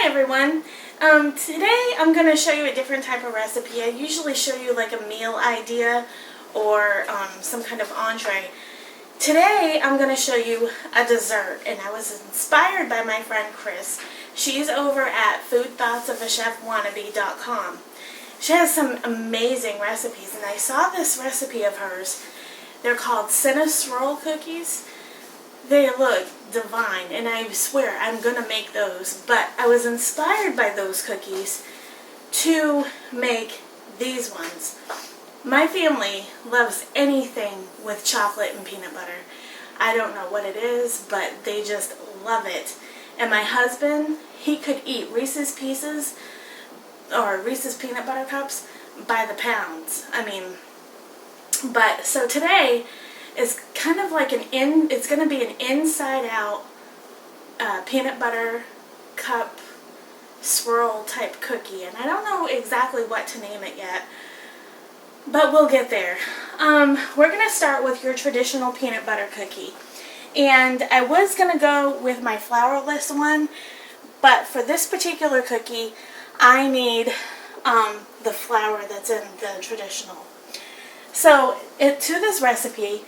everyone. Today I'm going to show you a different type of recipe. I usually show you like a meal idea or some kind of entree. Today I'm going to show you a dessert, and I was inspired by my friend Chris. She's over at foodthoughtsofachefwannabe.com. She has some amazing recipes, and I saw this recipe of hers. They're called Cinnamon Swirl cookies. They look divine, and I swear I'm going to make those. But I was inspired by those cookies to make these ones. My family loves anything with chocolate and peanut butter. I don't know what it is, but they just love it. And my husband, he could eat Reese's Pieces or Reese's Peanut Butter Cups by the pounds. So today is kind of like it's going to be an inside out peanut butter cup swirl type cookie. And I don't know exactly what to name it yet, but we'll get there. We're going to start with your traditional peanut butter cookie. And I was going to go with my flourless one, but for this particular cookie, I need the flour that's in the traditional. So to this recipe,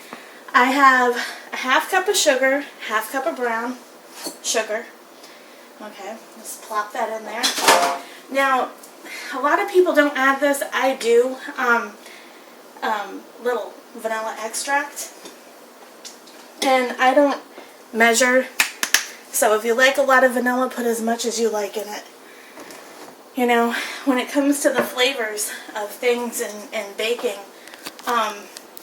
I have a half cup of sugar, half cup of brown sugar. Okay, just plop that in there. Now, a lot of people don't add this. I do. Little vanilla extract. And I don't measure. So if you like a lot of vanilla, put as much as you like in it. You know, when it comes to the flavors of things and baking,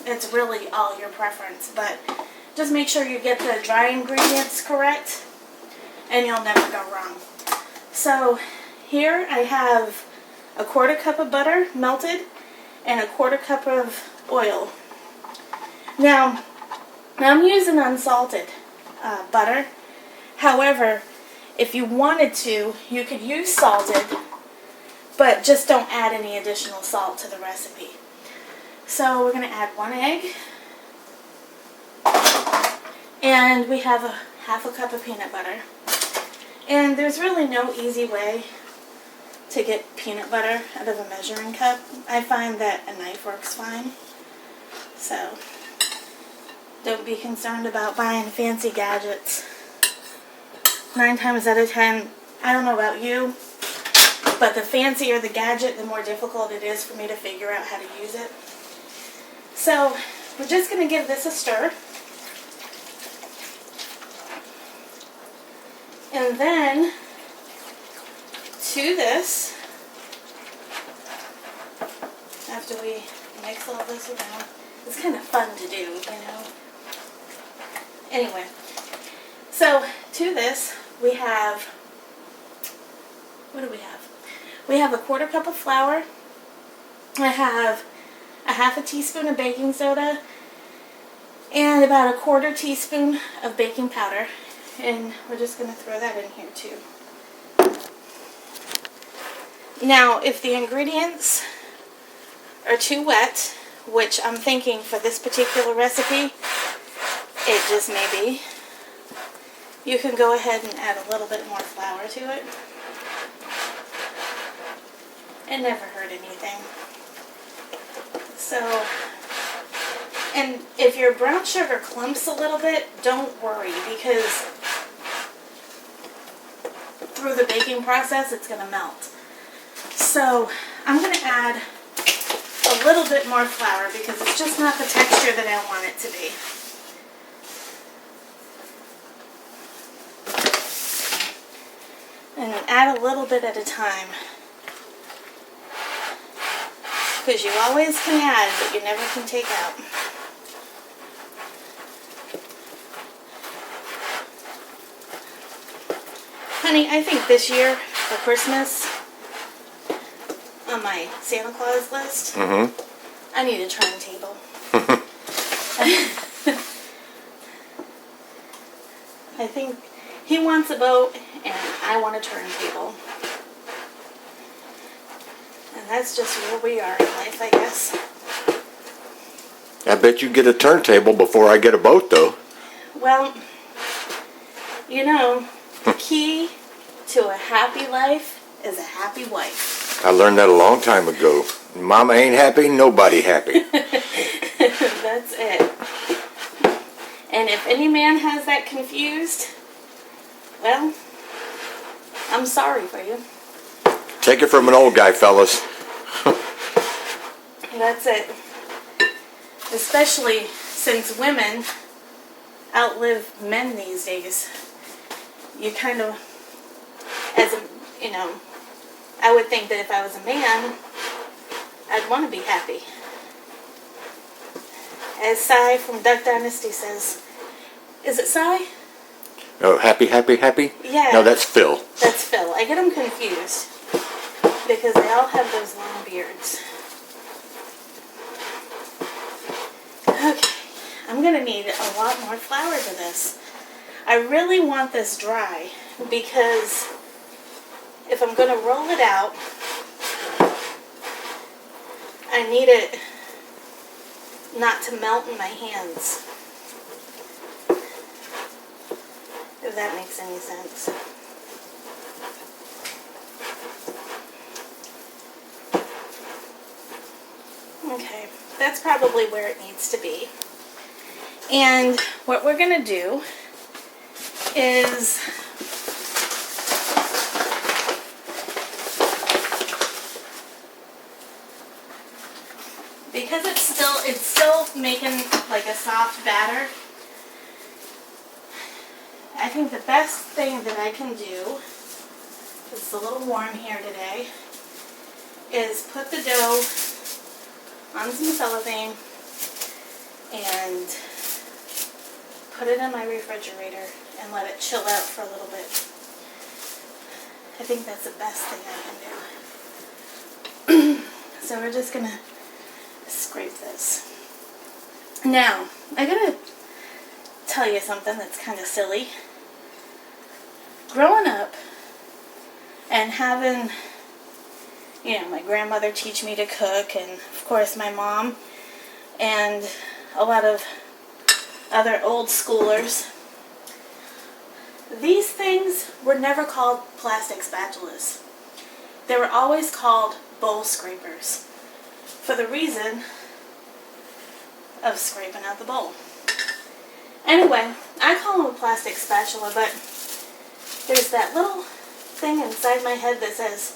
it's really all your preference, but just make sure you get the dry ingredients correct and you'll never go wrong. So here I have a 1/4 cup of butter melted and a 1/4 cup of oil. Now I'm using unsalted butter. However, if you wanted to, you could use salted, but just don't add any additional salt to the recipe. So we're going to add 1 egg, and we have a 1/2 cup of peanut butter. And there's really no easy way to get peanut butter out of a measuring cup. I find that a knife works fine. So don't be concerned about buying fancy gadgets. 9 times out of 10, I don't know about you, but the fancier the gadget, the more difficult it is for me to figure out how to use it. So we're just going to give this a stir. And then to this, after we mix all this around, it's kind of fun to do, you know. Anyway, so to this we have, what do we have? We have a 1/4 cup of flour. I have a 1/2 teaspoon of baking soda and about a 1/4 teaspoon of baking powder. And we're just going to throw that in here too. Now, if the ingredients are too wet, which I'm thinking for this particular recipe, it just may be, you can go ahead and add a little bit more flour to it. It never hurt anything. So, and if your brown sugar clumps a little bit, don't worry, because through the baking process, it's going to melt. So I'm going to add a little bit more flour because it's just not the texture that I want it to be. And add a little bit at a time, because you always can add, but you never can take out. Honey, I think this year for Christmas, on my Santa Claus list, I need a turntable. I think he wants a boat and I want a turntable. And that's just where we are in life, I guess. I bet you get a turntable before I get a boat, though. Well, you know, the key to a happy life is a happy wife. I learned that a long time ago. Mama ain't happy, nobody happy. That's it. And if any man has that confused, well, I'm sorry for you. Take it from an old guy, fellas. That's it. Especially since women outlive men these days. You kind of, as a, you know, I would think that if I was a man, I'd want to be happy. As Cy from Duck Dynasty says, is it Cy? Oh, happy, happy, happy? Yeah. No, that's Phil. That's Phil. I get them confused because they all have those long beards. Okay, I'm going to need a lot more flour to this. I really want this dry because if I'm going to roll it out, I need it not to melt in my hands. If that makes any sense. Okay, that's probably where it needs to be. And what we're going to do is because it's still making like a soft batter. I think the best thing that I can do, it's a little warm here today, is put the dough on some cellophane and put it in my refrigerator and let it chill out for a little bit. I think that's the best thing I can do. So we're just gonna scrape this. Now, I gotta tell you something that's kind of silly. Growing up and having, you know, my grandmother teach me to cook, and of course my mom and a lot of other old schoolers, these things were never called plastic spatulas. They were always called bowl scrapers for the reason of scraping out the bowl. Anyway, I call them a plastic spatula, but there's that little thing inside my head that says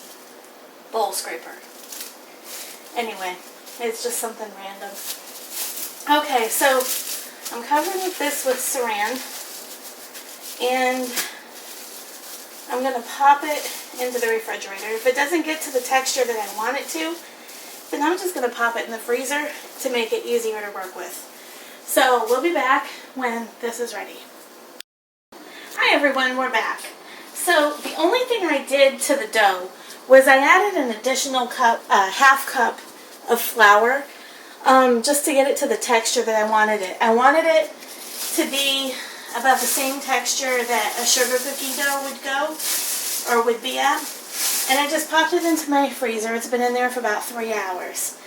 bowl scraper. Anyway, it's just something random. Okay, so I'm covering this with saran, and I'm going to pop it into the refrigerator. If it doesn't get to the texture that I want it to, then I'm just going to pop it in the freezer to make it easier to work with. So we'll be back when this is ready. Hi everyone, we're back. So the only thing I did to the dough was I added an additional half cup of flour just to get it to the texture that I wanted it. I wanted it to be about the same texture that a sugar cookie dough would go or would be at. And I just popped it into my freezer. It's been in there for about 3 hours.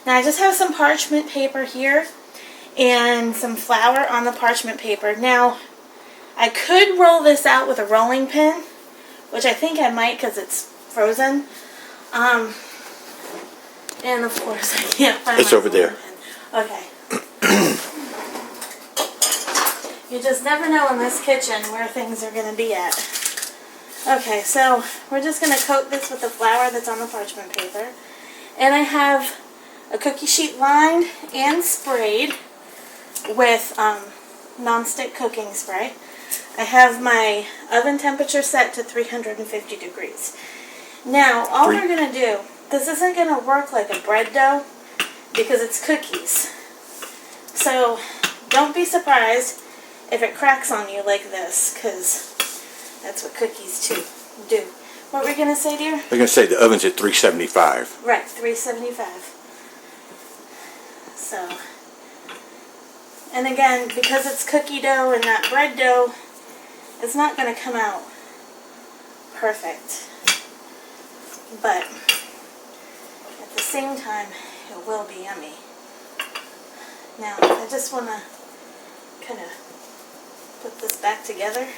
Now I just have some parchment paper here and some flour on the parchment paper. Now I could roll this out with a rolling pin, which I think I might because it's frozen. And of course I can't find It's my over there. pin. Okay. You just never know in this kitchen where things are going to be at. Okay, so we're just going to coat this with the flour that's on the parchment paper. And I have a cookie sheet lined and sprayed with non-stick cooking spray. I have my oven temperature set to 350 degrees. Now, all we're going to do, this isn't going to work like a bread dough because it's cookies. So don't be surprised if it cracks on you like this, because that's what cookies too do. What were we going to say, dear? They're going to say the oven's at 375. Right, 375. So, and again, because it's cookie dough and not bread dough, it's not going to come out perfect. But at the same time, it will be yummy. Now, I just want to kind of put this back together.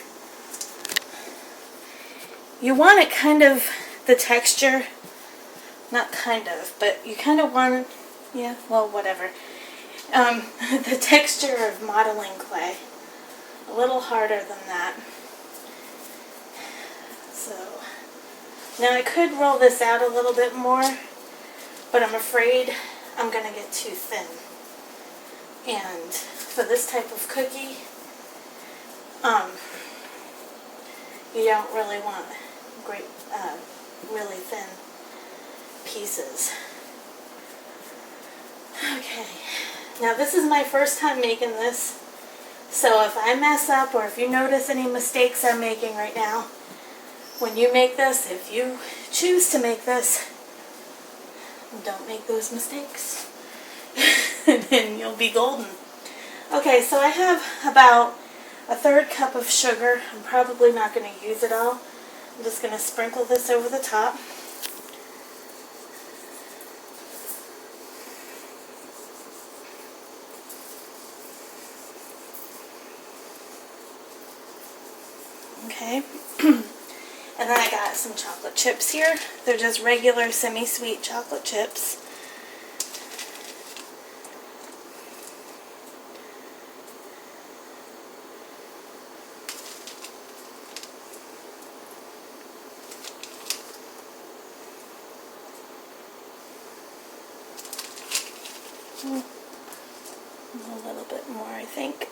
you want it kind of, the texture, not kind of, but you kind of want, yeah, well, whatever. The texture of modeling clay. A little harder than that. So, now I could roll this out a little bit more, but I'm afraid I'm going to get too thin. And for this type of cookie, you don't really want great, really thin pieces. Okay, now this is my first time making this, so if I mess up or if you notice any mistakes I'm making right now, when you make this, if you choose to make this, don't make those mistakes. And then you'll be golden. Okay, so I have about a 1/3 cup of sugar. I'm probably not going to use it all. I'm just going to sprinkle this over the top. Okay. And then I got some chocolate chips here. They're just regular semi-sweet chocolate chips. A little bit more, I think.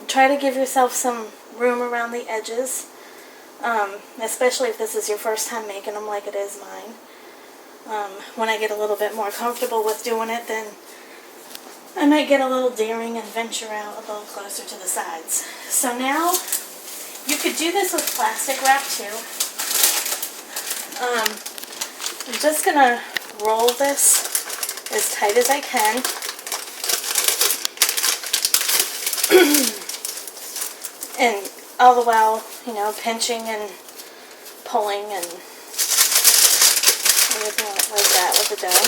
Try to give yourself some room around the edges, especially if this is your first time making them like it is mine. When I get a little bit more comfortable with doing it, then I might get a little daring and venture out a little closer to the sides. So now, you could do this with plastic wrap too. I'm just going to roll this as tight as I can. And all the while, you know, pinching and pulling and everything like that with the dough.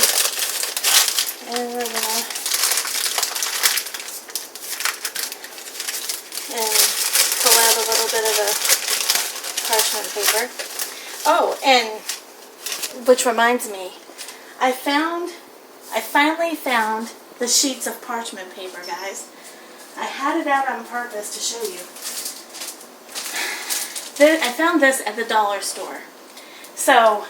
And we're gonna pull out a little bit of the parchment paper. Oh, and which reminds me, I finally found the sheets of parchment paper, guys. I had it out on purpose to show you. I found this at the dollar store. So,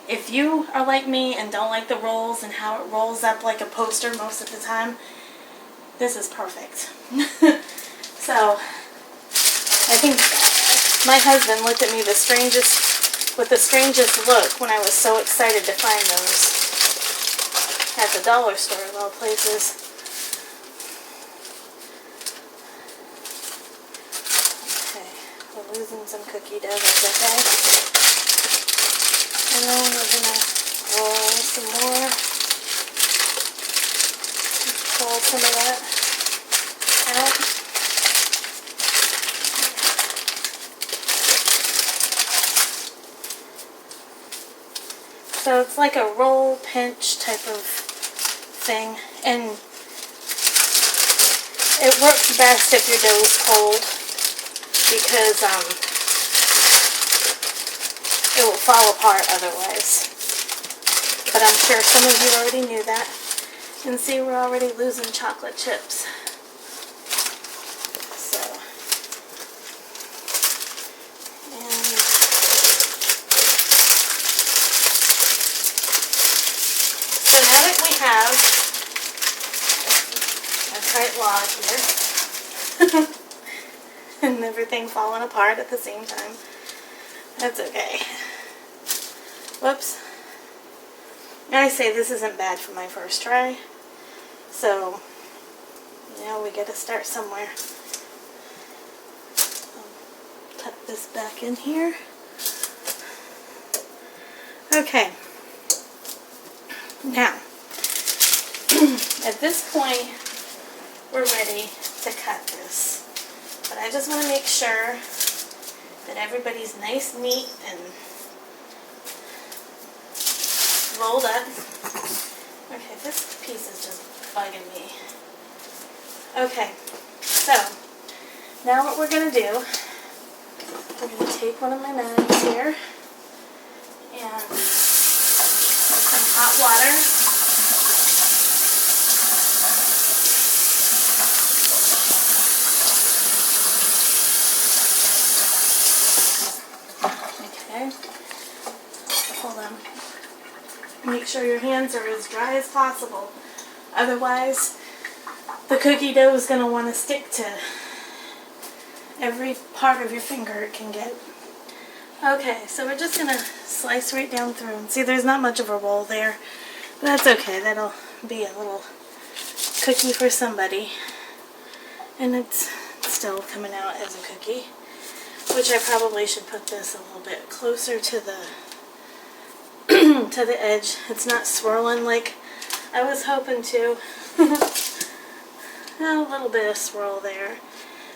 if you are like me and don't like the rolls and how it rolls up like a poster most of the time, this is perfect. So, I think my husband looked at me with the strangest look when I was so excited to find those at the dollar store of all places. Losing some cookie dough, that's okay. And then we're going to roll some more. Pull some of that out. So it's like a roll pinch type of thing. And it works best if your dough is cold, because it will fall apart otherwise. But I'm sure some of you already knew that. And see, we're already losing chocolate chips. So now that we have a tight log here, and everything falling apart at the same time. That's okay. Whoops. I say this isn't bad for my first try. So, now we gotta start somewhere. I'll tuck this back in here. Okay. Now, at this point, we're ready to cut this. But I just want to make sure that everybody's nice, neat, and rolled up. Okay, this piece is just bugging me. Okay, so now what we're going to do I'm going to take one of my knives here and some hot water. Okay. Hold on. Make sure your hands are as dry as possible. Otherwise, the cookie dough is going to want to stick to every part of your finger it can get. Okay, so we're just going to slice right down through. And see, there's not much of a roll there. But that's okay. That'll be a little cookie for somebody. And it's still coming out as a cookie. Which I probably should put this a little bit closer to the to the edge. It's not swirling like I was hoping to. A little bit of swirl there.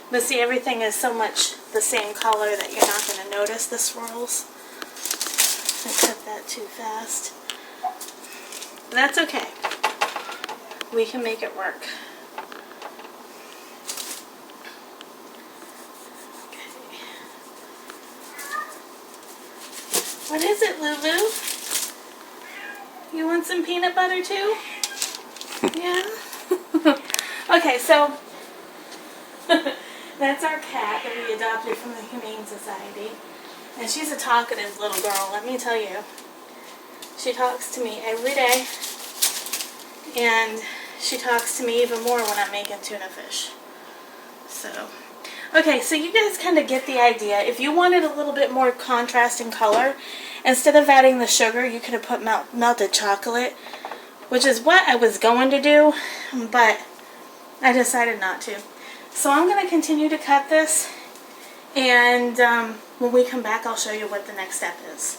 But see, everything is so much the same color that you're not going to notice the swirls. I cut that too fast. But that's okay. We can make it work. Okay. What is it, Lulu? You want some peanut butter too? Yeah? Okay, so that's our cat that we adopted from the Humane Society. And she's a talkative little girl, let me tell you. She talks to me every day. And she talks to me even more when I'm making tuna fish. So, okay, so you guys kind of get the idea. If you wanted a little bit more contrast in color, instead of adding the sugar, you could have put melted chocolate, which is what I was going to do, but I decided not to. So I'm going to continue to cut this, and when we come back, I'll show you what the next step is.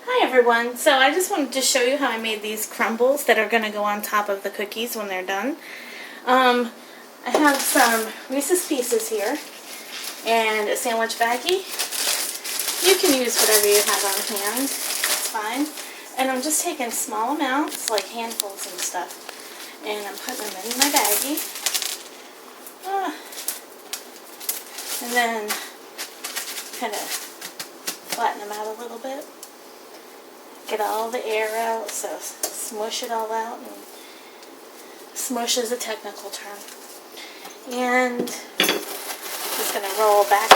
Hi everyone, so I just wanted to show you how I made these crumbles that are going to go on top of the cookies when they're done. I have some Reese's Pieces here, and a sandwich baggie. You can use whatever you have on hand, it's fine. And I'm just taking small amounts, like handfuls and stuff, and I'm putting them in my baggie. And then kind of flatten them out a little bit. Get all the air out, so smush it all out. And smush is a technical term. And just going to roll back.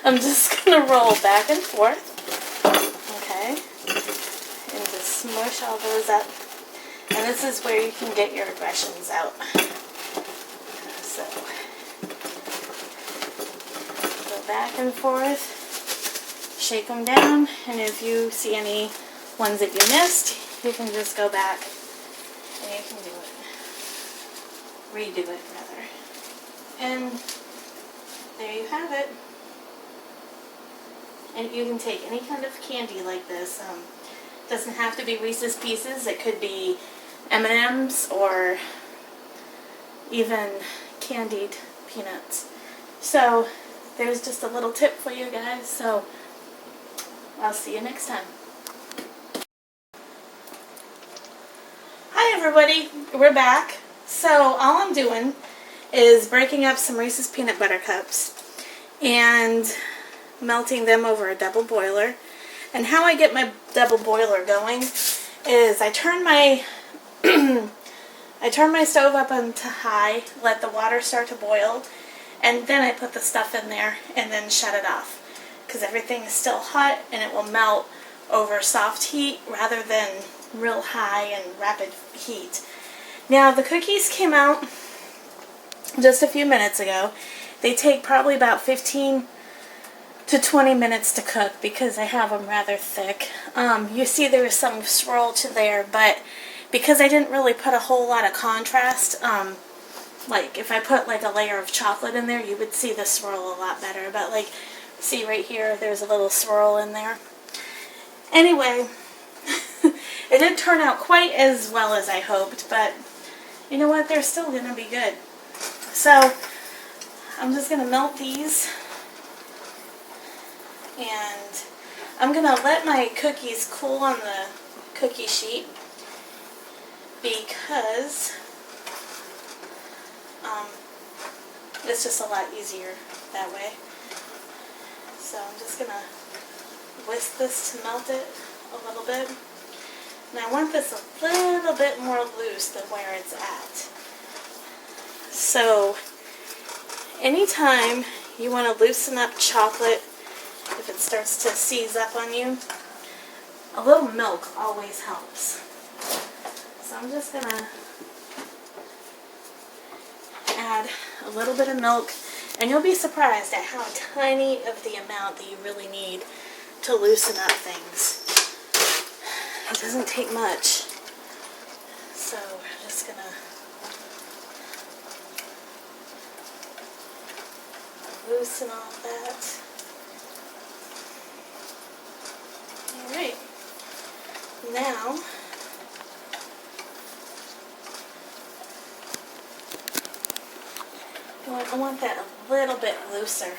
I'm just going to roll back and forth. Okay. And just smush all those up. And this is where you can get your aggressions out. So, go back and forth. Shake them down. And if you see any ones that you missed, you can just go back and you can do it. Redo it, rather. And there you have it. And you can take any kind of candy like this. Doesn't have to be Reese's Pieces. It could be M&M's or even candied peanuts. So there's just a little tip for you guys. So I'll see you next time. Hi everybody, we're back. So all I'm doing is breaking up some Reese's peanut butter cups and melting them over a double boiler. And how I get my double boiler going is I turn my stove up onto high, let the water start to boil, and then I put the stuff in there and then shut it off. Because everything is still hot and it will melt over soft heat rather than real high and rapid heat. Now the cookies came out just a few minutes ago. They take probably about 15 to 20 minutes to cook because I have them rather thick. You see there is some swirl to there, but because I didn't really put a whole lot of contrast, like if I put like a layer of chocolate in there, you would see the swirl a lot better. But like, see right here, there's a little swirl in there. Anyway, it didn't turn out quite as well as I hoped, but you know what, they're still going to be good. So I'm just going to melt these. And I'm going to let my cookies cool on the cookie sheet because It's just a lot easier that way. So I'm just going to whisk this to melt it a little bit. And I want this a little bit more loose than where it's at. So anytime you want to loosen up chocolate, if it starts to seize up on you, a little milk always helps. So I'm just going to add a little bit of milk, and you'll be surprised at how tiny of the amount that you really need to loosen up things. It doesn't take much. So we're just going to loosen all that. Alright. Now, I want that a little bit looser,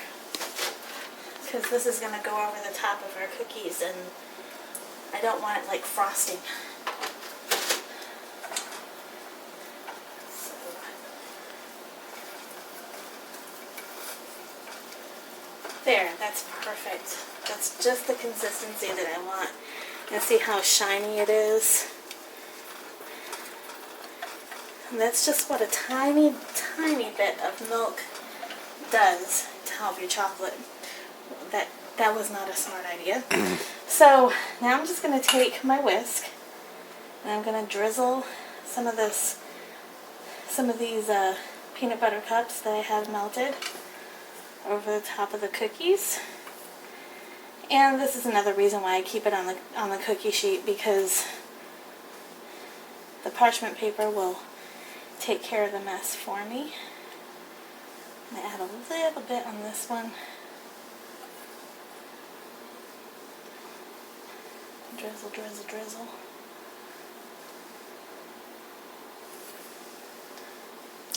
because this is going to go over the top of our cookies, and I don't want it like frosting. So, there, that's perfect. That's just the consistency that I want. And see how shiny it is? And that's just what a tiny, tiny bit of milk does to help your chocolate. That was not a smart idea. So now I'm just going to take my whisk and I'm going to drizzle some of these peanut butter cups that I have melted over the top of the cookies. And this is another reason why I keep it on the cookie sheet, because the parchment paper will take care of the mess for me. I'm going to add a little bit on this one. Drizzle, drizzle, drizzle.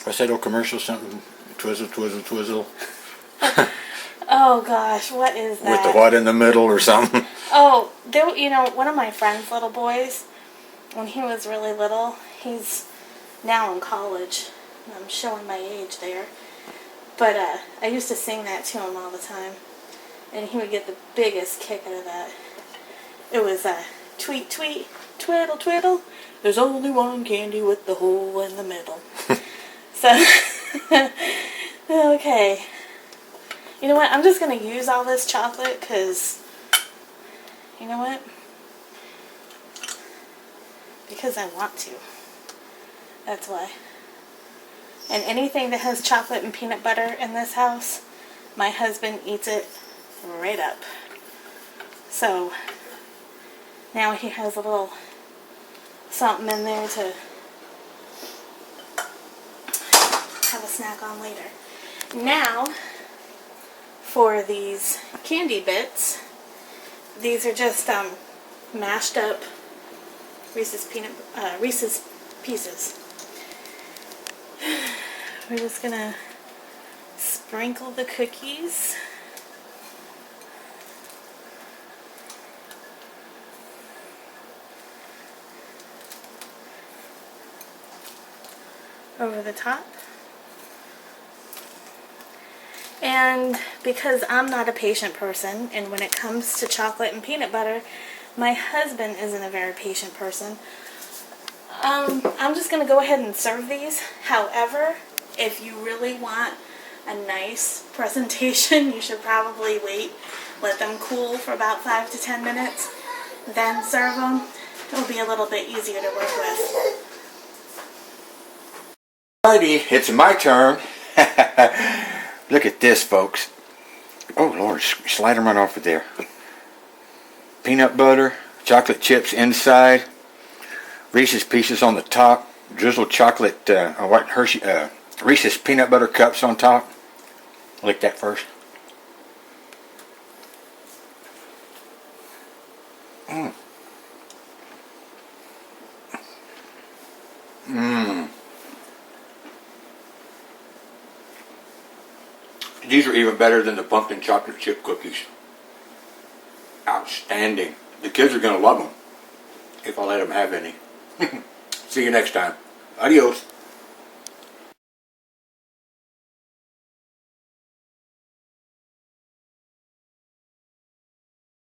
What's that old commercial? Something twizzle, twizzle, twizzle. Oh gosh, what is that? With the what in the middle or something. Oh, one of my friend's little boys, when he was really little, he's now in college. I'm showing my age there. But I used to sing that to him all the time. And he would get the biggest kick out of that. It was tweet, tweet, twiddle, twiddle. There's only one candy with the hole in the middle. So, okay. You know what? I'm just going to use all this chocolate because, you know what? Because I want to. That's why. And anything that has chocolate and peanut butter in this house, my husband eats it right up. So now he has a little something in there to have a snack on later. Now, for these candy bits, these are just mashed up Reese's Pieces. We're just gonna sprinkle the cookies. Over the top. And because I'm not a patient person, and when it comes to chocolate and peanut butter, my husband isn't a very patient person, I'm just going to go ahead and serve these. However, if you really want a nice presentation, you should probably let them cool for about 5 to 10 minutes, then serve them. It'll be a little bit easier to work with. Alrighty, it's my turn. Look at this, folks. Oh Lord, slide them right off of there. Peanut butter, chocolate chips inside, Reese's Pieces on the top, drizzled chocolate, Reese's peanut butter cups on top. Lick that first. Mmm. Mmm. These are even better than the pumpkin chocolate chip cookies. Outstanding. The kids are going to love them if I let them have any. See you next time. Adios.